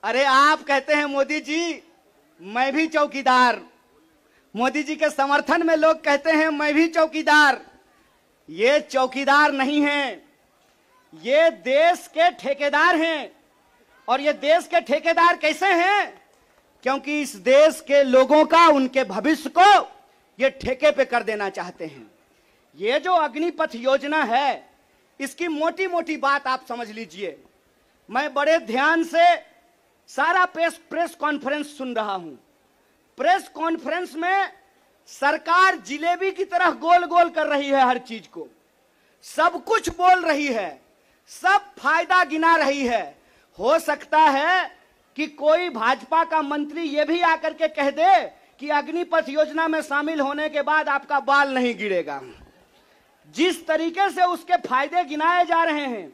अरे आप कहते हैं मोदी जी मैं भी चौकीदार, मोदी जी के समर्थन में लोग कहते हैं मैं भी चौकीदार। ये चौकीदार नहीं हैं, ये देश के ठेकेदार हैं। और ये देश के ठेकेदार कैसे हैं? क्योंकि इस देश के लोगों का, उनके भविष्य को ये ठेके पे कर देना चाहते हैं। ये जो अग्निपथ योजना है, इसकी मोटी मोटी बात आप समझ लीजिए। मैं बड़े ध्यान से सारा प्रेस कॉन्फ्रेंस सुन रहा हूं। प्रेस कॉन्फ्रेंस में सरकार जिलेबी की तरह गोल गोल कर रही है, हर चीज को सब कुछ बोल रही है, सब फायदा गिना रही है। हो सकता है कि कोई भाजपा का मंत्री यह भी आकर के कह दे कि अग्निपथ योजना में शामिल होने के बाद आपका बाल नहीं गिरेगा। जिस तरीके से उसके फायदे गिनाए जा रहे हैं,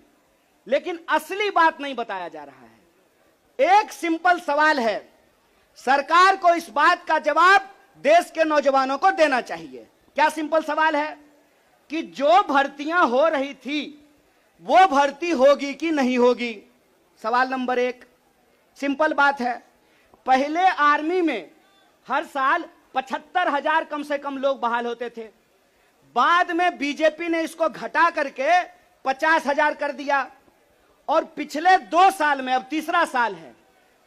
लेकिन असली बात नहीं बताया जा रहा है। एक सिंपल सवाल है, सरकार को इस बात का जवाब देश के नौजवानों को देना चाहिए। क्या सिंपल सवाल है कि जो भर्तियां हो रही थी वो भर्ती होगी कि नहीं होगी? सवाल नंबर एक। सिंपल बात है, पहले आर्मी में हर साल 75,000 कम से कम लोग बहाल होते थे। बाद में बीजेपी ने इसको घटा करके 50,000 कर दिया और पिछले 2 साल में, अब तीसरा साल है,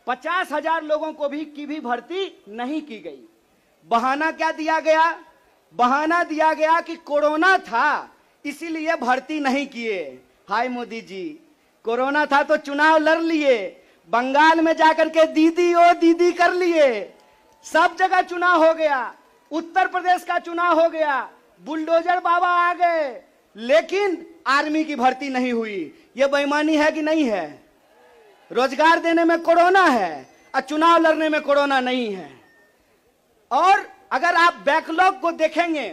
50,000 लोगों को की भी भर्ती नहीं की गई। बहाना क्या दिया गया? बहाना दिया गया कि कोरोना था इसीलिए भर्ती नहीं किए। हाय मोदी जी, कोरोना था तो चुनाव लड़ लिए, बंगाल में जाकर के दीदी ओ दीदी कर लिए, सब जगह चुनाव हो गया, उत्तर प्रदेश का चुनाव हो गया, बुलडोजर बाबा आ गए, लेकिन आर्मी की भर्ती नहीं हुई। यह बेईमानी है कि नहीं है? रोजगार देने में कोरोना है और चुनाव लड़ने में कोरोना नहीं है। और अगर आप बैकलॉग को देखेंगे,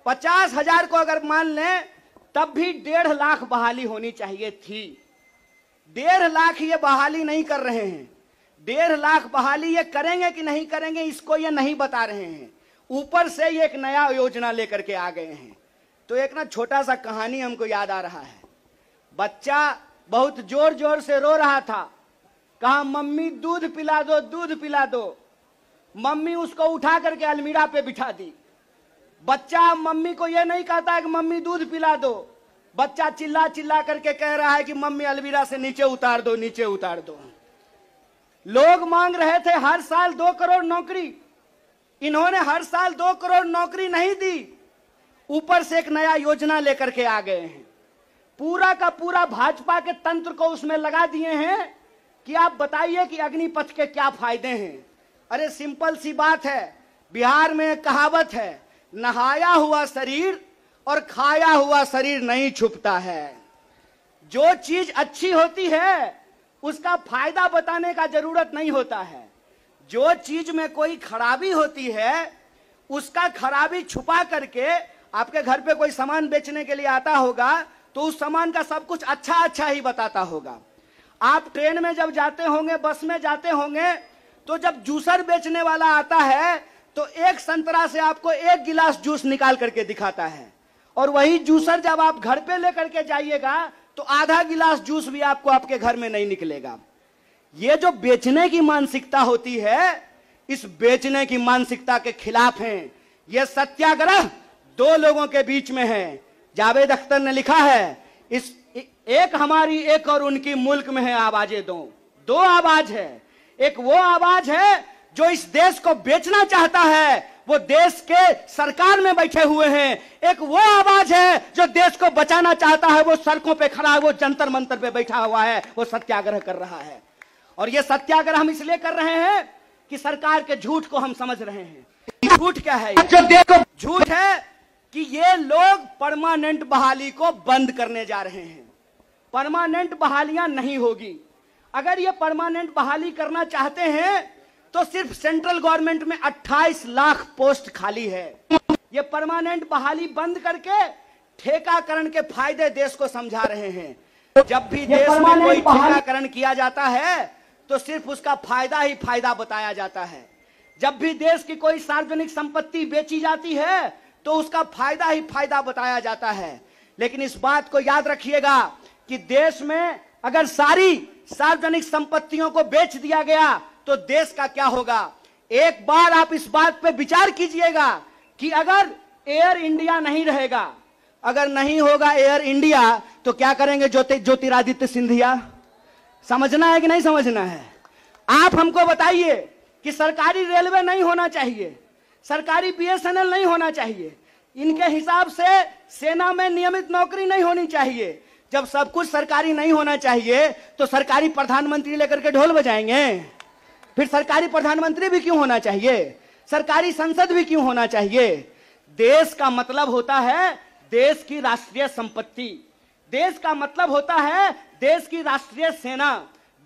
50,000 को अगर मान लें, तब भी 1.5 लाख बहाली होनी चाहिए थी। 1.5 लाख ये बहाली नहीं कर रहे हैं। 1.5 लाख बहाली ये करेंगे कि नहीं करेंगे, इसको ये नहीं बता रहे हैं। ऊपर से ये एक नया योजना लेकर के आ गए हैं। तो एक ना छोटा सा कहानी हमको याद आ रहा है। बच्चा बहुत जोर जोर से रो रहा था, कहा मम्मी दूध पिला दो, दूध पिला दो। मम्मी उसको उठा करके अलमीरा पे बिठा दी। बच्चा मम्मी को यह नहीं कहता है कि मम्मी दूध पिला दो, बच्चा चिल्ला चिल्ला करके कह रहा है कि मम्मी अलमीरा से नीचे उतार दो, नीचे उतार दो। लोग मांग रहे थे हर साल 2 करोड़ नौकरी, इन्होंने हर साल 2 करोड़ नौकरी नहीं दी, ऊपर से एक नया योजना लेकर के आ गए हैं। पूरा का पूरा भाजपा के तंत्र को उसमें लगा दिए हैं कि आप बताइए कि अग्निपथ के क्या फायदे हैं। अरे सिंपल सी बात है, बिहार में एक कहावत है, नहाया हुआ शरीर और खाया हुआ शरीर नहीं छुपता है। जो चीज अच्छी होती है उसका फायदा बताने का जरूरत नहीं होता है। जो चीज में कोई खराबी होती है उसका खराबी छुपा करके, आपके घर पे कोई सामान बेचने के लिए आता होगा तो उस सामान का सब कुछ अच्छा अच्छा ही बताता होगा। आप ट्रेन में जब जाते होंगे, बस में जाते होंगे, तो जब जूसर बेचने वाला आता है तो एक संतरा से आपको 1 गिलास जूस निकाल करके दिखाता है, और वही जूसर जब आप घर पे लेकर के जाइएगा तो आधा गिलास जूस भी आपको आपके घर में नहीं निकलेगा। ये जो बेचने की मानसिकता होती है, इस बेचने की मानसिकता के खिलाफ हैं। ये सत्याग्रह 2 लोगों के बीच में है। जावेद अख्तर ने लिखा है, इस एक हमारी एक और उनकी मुल्क में है आवाजें दो आवाज है। एक वो आवाज है जो इस देश को बेचना चाहता है, वो देश के सरकार में बैठे हुए हैं। एक वो आवाज है जो देश को बचाना चाहता है, वो सड़कों पे खड़ा है, वो जंतर मंतर पे बैठा हुआ है, वो सत्याग्रह कर रहा है। और ये सत्याग्रह हम इसलिए कर रहे हैं कि सरकार के झूठ को हम समझ रहे हैं। झूठ क्या है? झूठ है कि ये लोग परमानेंट बहाली को बंद करने जा रहे हैं। परमानेंट बहालियां नहीं होगी। अगर ये परमानेंट बहाली करना चाहते हैं तो सिर्फ सेंट्रल गवर्नमेंट में 28 लाख पोस्ट खाली है। ये परमानेंट बहाली बंद करके ठेकाकरण के फायदे देश को समझा रहे हैं। जब भी देश में कोई ठेकाकरण किया जाता है तो सिर्फ उसका फायदा ही फायदा बताया जाता है। जब भी देश की कोई सार्वजनिक संपत्ति बेची जाती है तो उसका फायदा ही फायदा बताया जाता है। लेकिन इस बात को याद रखिएगा कि देश में अगर सारी सार्वजनिक संपत्तियों को बेच दिया गया तो देश का क्या होगा। एक बार आप इस बात पे विचार कीजिएगा कि अगर एयर इंडिया नहीं रहेगा, अगर नहीं होगा एयर इंडिया, तो क्या करेंगे ज्योतिरादित्य सिंधिया। समझना है कि नहीं समझना है? आप हमको बताइए कि सरकारी रेलवे नहीं होना चाहिए, सरकारी बीएसएनएल नहीं होना चाहिए, इनके हिसाब से सेना में नियमित नौकरी नहीं होनी चाहिए। जब सब कुछ सरकारी नहीं होना चाहिए तो सरकारी प्रधानमंत्री लेकर के ढोल बजाएंगे? फिर सरकारी प्रधानमंत्री भी क्यों होना चाहिए? सरकारी संसद भी क्यों होना चाहिए? देश का मतलब होता है देश की राष्ट्रीय संपत्ति, देश का मतलब होता है देश की राष्ट्रीय सेना,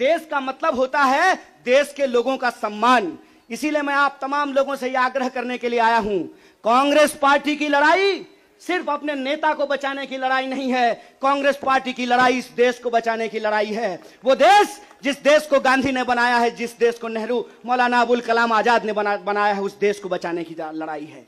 देश का मतलब होता है देश के लोगों का सम्मान। इसीलिए मैं आप तमाम लोगों से यह आग्रह करने के लिए आया हूं, कांग्रेस पार्टी की लड़ाई सिर्फ अपने नेता को बचाने की लड़ाई नहीं है, कांग्रेस पार्टी की लड़ाई इस देश को बचाने की लड़ाई है। वो देश जिस देश को गांधी ने बनाया है, जिस देश को नेहरू, मौलाना अबुल कलाम आजाद ने बनाया है, उस देश को बचाने की लड़ाई है।